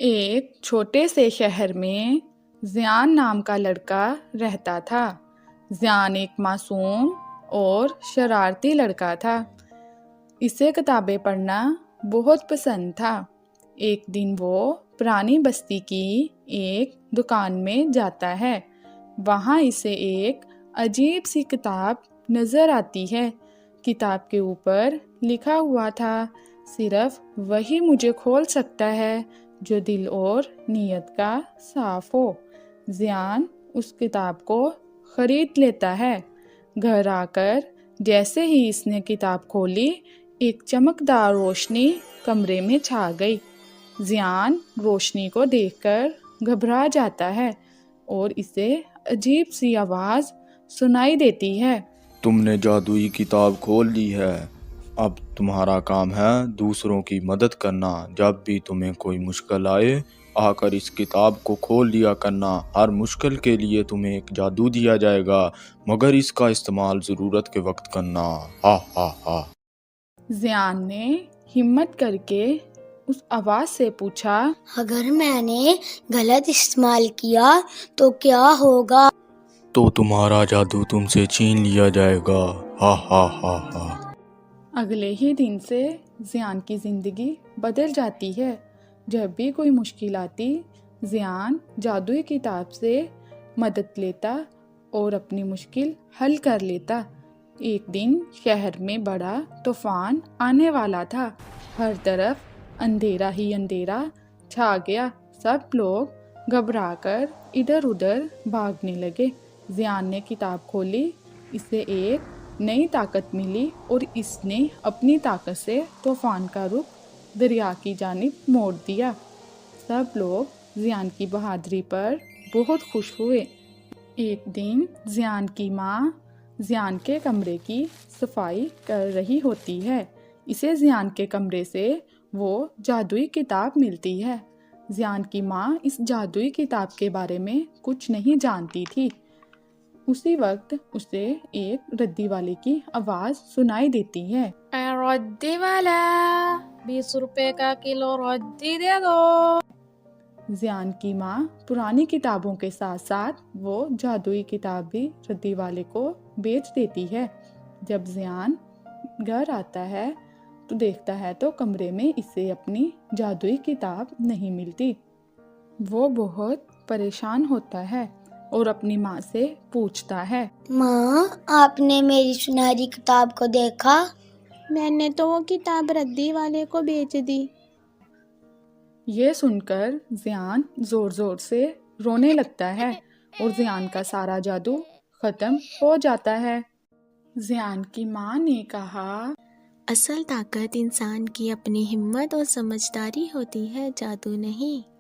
ایک چھوٹے سے شہر میں زیان نام کا لڑکا رہتا تھا۔ زیان ایک معصوم اور شرارتی لڑکا تھا۔ اسے کتابیں پڑھنا بہت پسند تھا۔ ایک دن وہ پرانی بستی کی ایک دکان میں جاتا ہے۔ وہاں اسے ایک عجیب سی کتاب نظر آتی ہے۔ کتاب کے اوپر لکھا ہوا تھا، صرف وہی مجھے کھول سکتا ہے جو دل اور نیت کا صاف ہو۔ زیان اس کتاب کو خرید لیتا ہے۔ گھر آ کر جیسے ہی اس نے کتاب کھولی، ایک چمکدار روشنی کمرے میں چھا گئی۔ زیان روشنی کو دیکھ کر گھبرا جاتا ہے اور اسے عجیب سی آواز سنائی دیتی ہے۔ تم نے جادوئی کتاب کھول لی ہے۔ اب تمہارا کام ہے دوسروں کی مدد کرنا۔ جب بھی تمہیں کوئی مشکل آئے، آ کر اس کتاب کو کھول لیا کرنا۔ ہر مشکل کے لیے تمہیں ایک جادو دیا جائے گا، مگر اس کا استعمال ضرورت کے وقت کرنا۔ ہا ہا ہا۔ زیان نے ہمت کر کے اس آواز سے پوچھا، اگر میں نے غلط استعمال کیا تو کیا ہوگا؟ تو تمہارا جادو تم سے چھین لیا جائے گا۔ ہا ہا ہا ہا۔ اگلے ہی دن سے زیان کی زندگی بدل جاتی ہے۔ جب بھی کوئی مشکل آتی، زیان جادوئی کتاب سے مدد لیتا اور اپنی مشکل حل کر لیتا۔ ایک دن شہر میں بڑا طوفان آنے والا تھا۔ ہر طرف اندھیرا ہی اندھیرا چھا گیا۔ سب لوگ گھبرا کر ادھر ادھر بھاگنے لگے۔ زیان نے کتاب کھولی، اسے ایک نئی طاقت ملی اور اس نے اپنی طاقت سے طوفان کا رخ دریا کی جانب موڑ دیا۔ سب لوگ زیان کی بہادری پر بہت خوش ہوئے۔ ایک دن زیان کی ماں زیان کے کمرے کی صفائی کر رہی ہوتی ہے۔ اسے زیان کے کمرے سے وہ جادوئی کتاب ملتی ہے۔ زیان کی ماں اس جادوئی کتاب کے بارے میں کچھ نہیں جانتی تھی۔ اسی وقت اسے ایک ردی والے کی آواز سنائی دیتی ہے، اے ردی والا، 20 روپے کا کلو ردی دے دو۔ زیان کی ماں پرانی کتابوں کے ساتھ ساتھ وہ جادوئی کتاب بھی ردی والے کو بیچ دیتی ہے۔ جب زیان گھر آتا ہے تو دیکھتا ہے تو کمرے میں اسے اپنی جادوئی کتاب نہیں ملتی۔ وہ بہت پریشان ہوتا ہے اور اپنی ماں سے پوچھتا ہے، ماں، آپ نے میری سنہری کتاب کو دیکھا؟ میں نے تو وہ کتاب ردی والے کو بیچ دی۔ یہ سن کر زیان زور زور سے رونے لگتا ہے اور زیان کا سارا جادو ختم ہو جاتا ہے۔ زیان کی ماں نے کہا، اصل طاقت انسان کی اپنی ہمت اور سمجھداری ہوتی ہے، جادو نہیں۔